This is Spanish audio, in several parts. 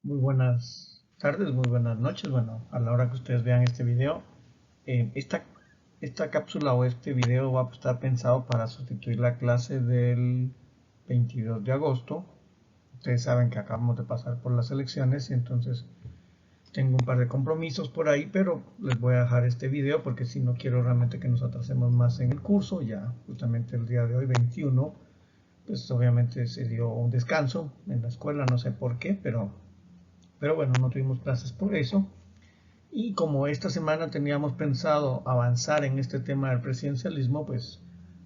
Muy buenas tardes, muy buenas noches. Bueno, a la hora que ustedes vean este video, eh, esta, esta cápsula o este video va a estar pensado para sustituir la clase del 22 de agosto. Ustedes saben que acabamos de pasar por las elecciones y entonces tengo un par de compromisos por ahí, pero les voy a dejar este video porque si no quiero realmente que nos atrasemos más en el curso. Ya justamente el día de hoy, 21, pues obviamente se dio un descanso en la escuela, no sé por qué, pero bueno, no tuvimos clases por eso. Y como esta semana teníamos pensado avanzar en este tema del presidencialismo, pues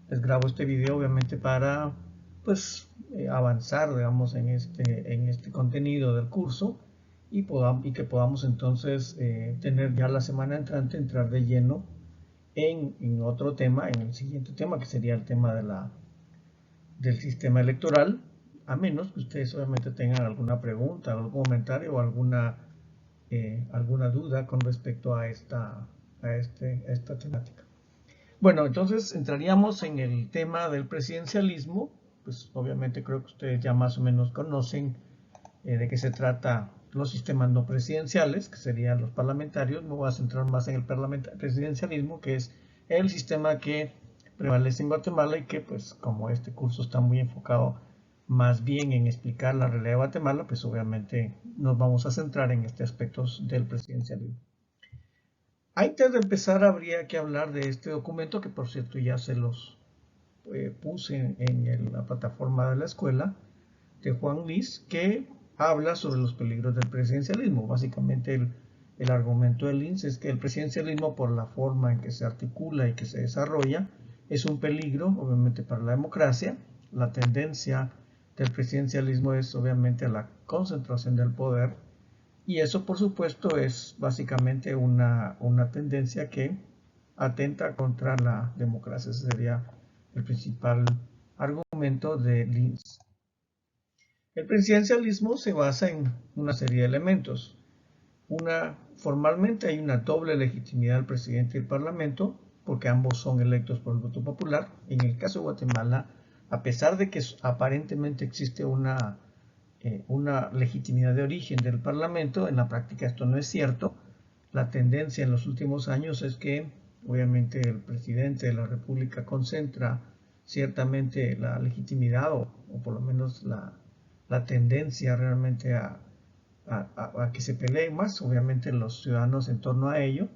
les grabo este video obviamente para pues avanzar, digamos, en este contenido del curso y que podamos entonces tener ya la semana entrante, entrar de lleno en otro tema, en el siguiente tema, que sería el tema del sistema electoral, a menos que ustedes obviamente tengan alguna pregunta, algún comentario o alguna duda con respecto a esta temática. Bueno, entonces entraríamos en el tema del presidencialismo. Pues obviamente creo que ustedes ya más o menos conocen de qué se trata los sistemas no presidenciales, que serían los parlamentarios. Me voy a centrar más en el presidencialismo, que es el sistema que prevalece en Guatemala y que, pues, como este curso está muy enfocado más bien en explicar la realidad de Guatemala, pues obviamente nos vamos a centrar en este aspecto del presidencialismo. Antes de empezar, habría que hablar de este documento, que por cierto ya se los puse en la plataforma de la escuela, de Juan Luis, que habla sobre los peligros del presidencialismo. Básicamente el argumento del INSS es que el presidencialismo, por la forma en que se articula y que se desarrolla, es un peligro obviamente para la democracia. La tendencia del presidencialismo es obviamente a la concentración del poder, y eso por supuesto es básicamente una tendencia que atenta contra la democracia. Ese sería el principal argumento de Linz. El presidencialismo se basa en una serie de elementos. Formalmente hay una doble legitimidad del presidente y el parlamento, porque ambos son electos por el voto popular. En el caso de Guatemala, a pesar de que aparentemente existe una legitimidad de origen del parlamento, en la práctica esto no es cierto. La tendencia en los últimos años es que obviamente el presidente de la República concentra ciertamente la legitimidad o por lo menos la tendencia realmente a que se peleen más, obviamente, los ciudadanos en torno a ello,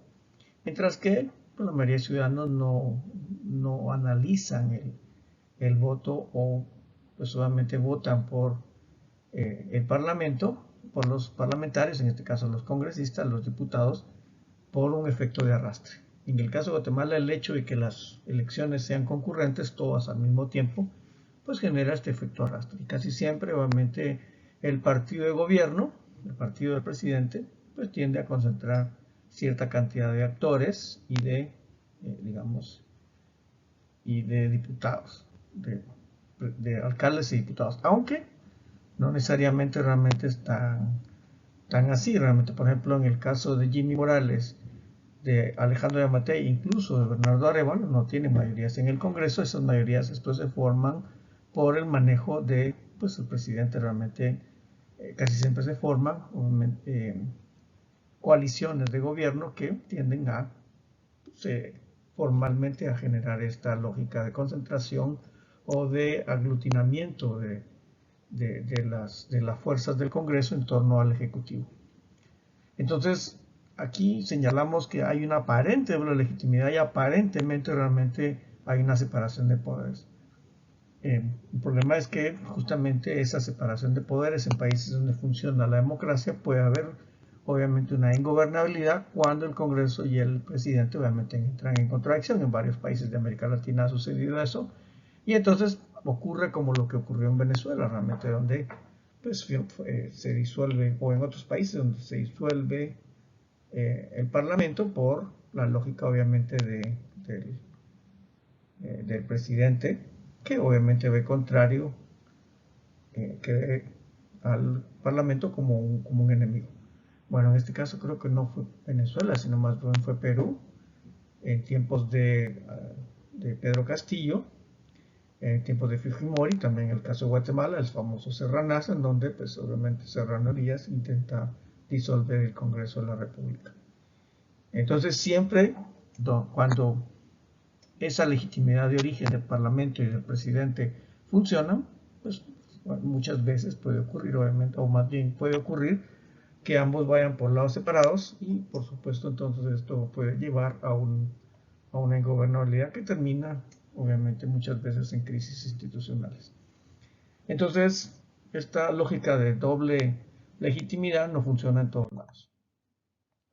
mientras que pues, la mayoría de ciudadanos no analizan el voto o pues solamente votan por el Parlamento, por los parlamentarios, en este caso los congresistas, los diputados, por un efecto de arrastre. En el caso de Guatemala, el hecho de que las elecciones sean concurrentes, todas al mismo tiempo, pues genera este efecto arrastre. Y casi siempre, obviamente, el partido de gobierno, el partido del presidente, pues tiende a concentrar cierta cantidad de actores digamos, y de diputados, de alcaldes y diputados, aunque no necesariamente realmente es tan así. Realmente, por ejemplo, en el caso de Jimmy Morales, de Alejandro Yamatei, incluso de Bernardo Arevalo, no tienen mayorías en el Congreso. Esas mayorías después se forman por el manejo de, pues el presidente realmente casi siempre se forman coaliciones de gobierno que tienden a formalmente a generar esta lógica de concentración o de aglutinamiento de las fuerzas del Congreso en torno al Ejecutivo. Entonces, aquí señalamos que hay una aparente doble legitimidad y aparentemente realmente hay una separación de poderes. El problema es que justamente esa separación de poderes en países donde funciona la democracia puede haber obviamente una ingobernabilidad cuando el Congreso y el presidente obviamente entran en contradicción. En varios países de América Latina ha sucedido eso, y entonces ocurre como lo que ocurrió en Venezuela realmente, donde pues se disuelve, o en otros países donde se disuelve el Parlamento por la lógica obviamente del presidente, que obviamente ve contrario que al Parlamento como un enemigo. Bueno, en este caso creo que no fue Venezuela, sino más bien fue Perú, en tiempos de Pedro Castillo, en tiempos de Fujimori, también el caso de Guatemala, el famoso Serranazo, en donde pues obviamente Serrano Díaz intenta disolver el Congreso de la República. Entonces siempre cuando esa legitimidad de origen del Parlamento y del presidente funcionan, pues muchas veces puede ocurrir, obviamente, o más bien puede ocurrir que ambos vayan por lados separados y por supuesto entonces esto puede llevar a una ingobernabilidad que termina obviamente muchas veces en crisis institucionales. Entonces esta lógica de doble legitimidad no funciona en todos lados.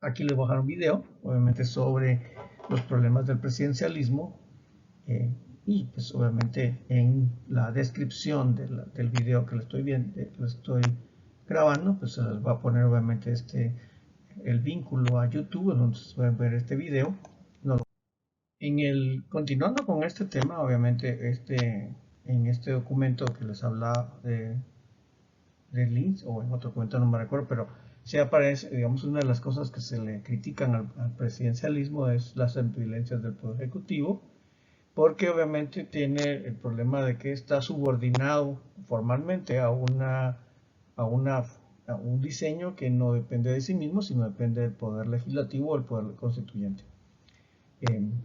Aquí les voy a dejar un video obviamente sobre los problemas del presidencialismo y pues obviamente en la descripción del video que le estoy viendo, que le estoy grabando, pues se les va a poner obviamente el vínculo a YouTube donde se pueden ver este video. Continuando con este tema, obviamente en este documento que les hablaba de links, o en otro documento no me recuerdo, pero sí aparece, digamos, una de las cosas que se le critican al presidencialismo es las violencias del Poder Ejecutivo, porque obviamente tiene el problema de que está subordinado formalmente a un diseño que no depende de sí mismo, sino depende del poder legislativo o del poder constituyente.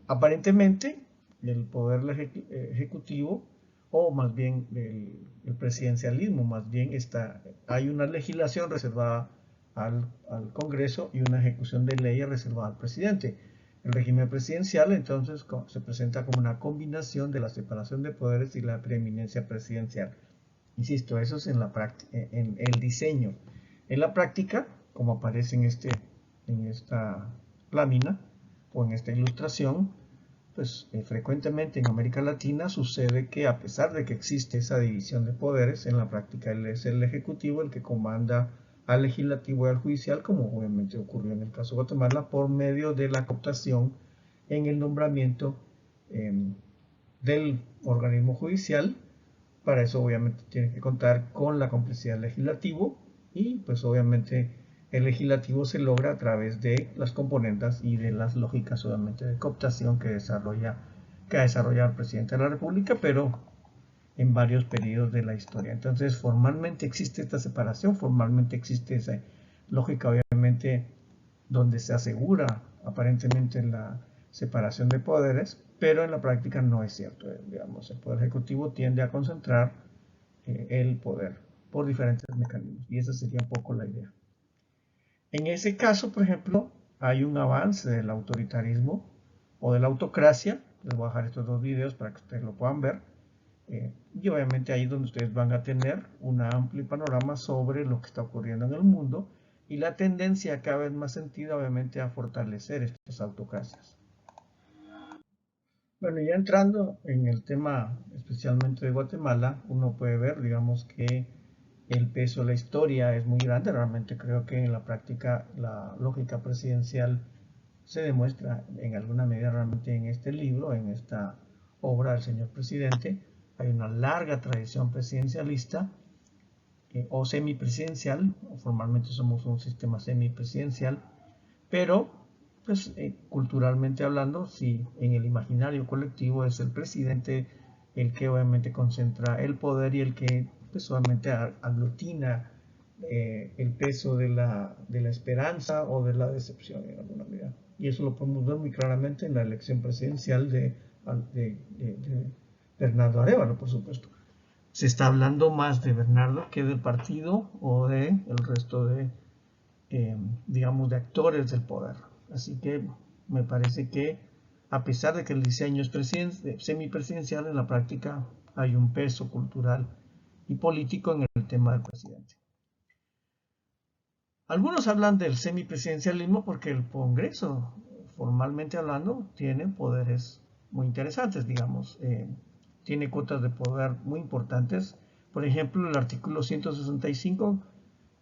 Aparentemente, el poder ejecutivo, o más bien el presidencialismo, más bien hay una legislación reservada al Congreso y una ejecución de leyes reservada al presidente. El régimen presidencial entonces se presenta como una combinación de la separación de poderes y la preeminencia presidencial. Insisto, eso es en el diseño. En la práctica, como aparece en esta lámina o en esta ilustración, pues frecuentemente en América Latina sucede que a pesar de que existe esa división de poderes, en la práctica es el ejecutivo el que comanda al legislativo y al judicial, como obviamente ocurrió en el caso de Guatemala, por medio de la cooptación en el nombramiento del organismo judicial. Para eso obviamente tiene que contar con la complicidad del legislativo y pues obviamente el legislativo se logra a través de las componentes y de las lógicas obviamente de cooptación que ha desarrollado el presidente de la República, pero en varios periodos de la historia. Entonces formalmente existe esta separación, formalmente existe esa lógica obviamente donde se asegura aparentemente la separación de poderes, pero en la práctica no es cierto. Digamos, el Poder Ejecutivo tiende a concentrar el poder por diferentes mecanismos, y esa sería un poco la idea. En ese caso, por ejemplo, hay un avance del autoritarismo o de la autocracia. Les voy a dejar estos dos videos para que ustedes lo puedan ver. Y obviamente ahí es donde ustedes van a tener un amplio panorama sobre lo que está ocurriendo en el mundo y la tendencia cada vez más sentida obviamente a fortalecer estas autocracias. Bueno, ya entrando en el tema especialmente de Guatemala, uno puede ver, digamos, que el peso de la historia es muy grande. Realmente creo que en la práctica la lógica presidencial se demuestra en alguna medida realmente en este libro, en esta obra del señor presidente. Hay una larga tradición presidencialista o semipresidencial, formalmente somos un sistema semipresidencial, pero pues culturalmente hablando, sí, en el imaginario colectivo es el presidente el que obviamente concentra el poder y el que pues obviamente aglutina el peso de la esperanza o de la decepción en alguna medida. Y eso lo podemos ver muy claramente en la elección presidencial de Bernardo Arévalo, por supuesto. Se está hablando más de Bernardo que del partido o de el resto de, digamos, de actores del poder. Así que me parece que a pesar de que el diseño es semipresidencial, en la práctica hay un peso cultural y político en el tema del presidente. Algunos hablan del semipresidencialismo porque el Congreso, formalmente hablando, tiene poderes muy interesantes, digamos. Tiene cuotas de poder muy importantes. Por ejemplo, el artículo 165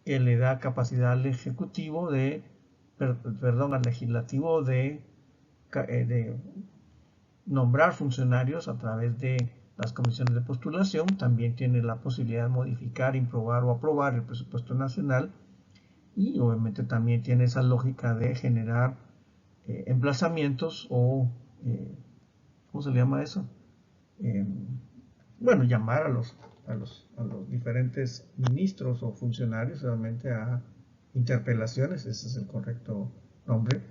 que le da capacidad al Ejecutivo al Legislativo de nombrar funcionarios a través de las comisiones de postulación. También tiene la posibilidad de modificar, improbar o aprobar el presupuesto nacional. Y obviamente también tiene esa lógica de generar emplazamientos o, ¿cómo se le llama eso? bueno, llamar a los diferentes ministros o funcionarios realmente a interpelaciones, ese es el correcto nombre,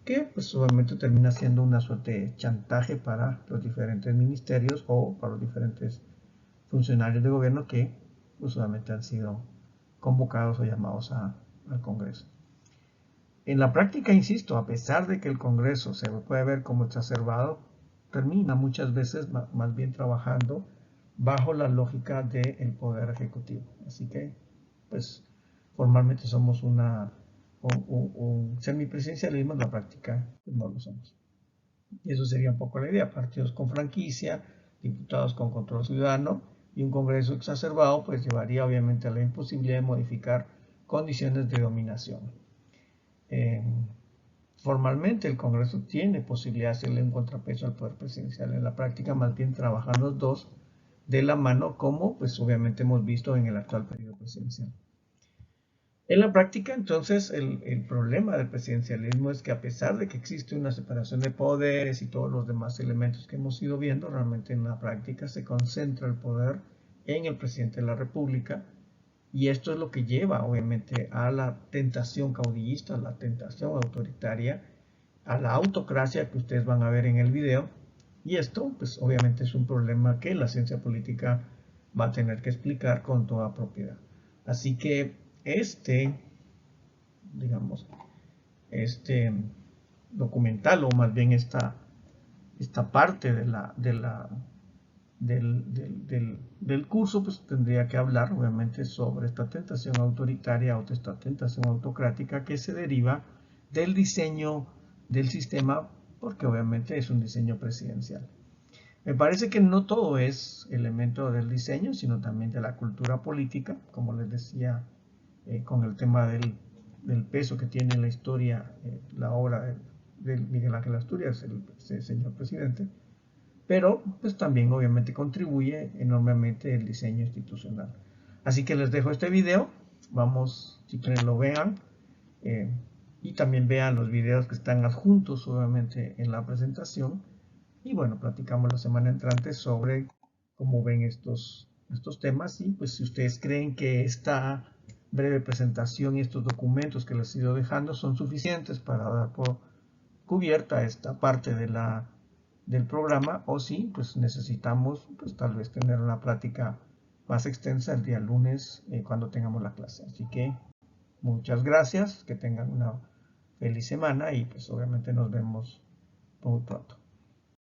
que pues obviamente termina siendo una suerte de chantaje para los diferentes ministerios o para los diferentes funcionarios de gobierno que usualmente han sido convocados o llamados al Congreso. En la práctica, insisto, a pesar de que el Congreso se puede ver como exacerbado, termina muchas veces más bien trabajando bajo la lógica del poder ejecutivo. Así que, pues, formalmente somos un semipresidencialismo, en la práctica pues, no lo somos. Y eso sería un poco la idea, partidos con franquicia, diputados con control ciudadano y un Congreso exacerbado, pues llevaría obviamente a la imposibilidad de modificar condiciones de dominación. Eh, Formalmente el Congreso tiene posibilidad de hacerle un contrapeso al poder presidencial. En la práctica más bien trabajan los dos de la mano, como pues obviamente hemos visto en el actual periodo presidencial. En la práctica, entonces, el problema del presidencialismo es que a pesar de que existe una separación de poderes y todos los demás elementos que hemos ido viendo, realmente en la práctica se concentra el poder en el presidente de la República y esto es lo que lleva, obviamente, a la tentación caudillista, a la tentación autoritaria, a la autocracia que ustedes van a ver en el video. Y esto, pues, obviamente es un problema que la ciencia política va a tener que explicar con toda propiedad. Así que digamos, este documental, o más bien esta parte del curso, pues tendría que hablar obviamente sobre esta tentación autoritaria o esta tentación autocrática que se deriva del diseño del sistema, porque obviamente es un diseño presidencial. Me parece que no todo es elemento del diseño, sino también de la cultura política, como les decía, con el tema del peso que tiene en la historia la obra de Miguel Ángel Asturias, el señor presidente, pero pues también obviamente contribuye enormemente el diseño institucional. Así que les dejo este video, vamos, si quieren lo vean, eh, y también vean los videos que están adjuntos obviamente en la presentación, y bueno, platicamos la semana entrante sobre cómo ven estos temas, y pues si ustedes creen que esta breve presentación y estos documentos que les he ido dejando son suficientes para dar por cubierta esta parte del programa, o si pues necesitamos pues tal vez tener una plática más extensa el día lunes cuando tengamos la clase. Así que muchas gracias, que tengan una feliz semana y pues obviamente nos vemos muy pronto.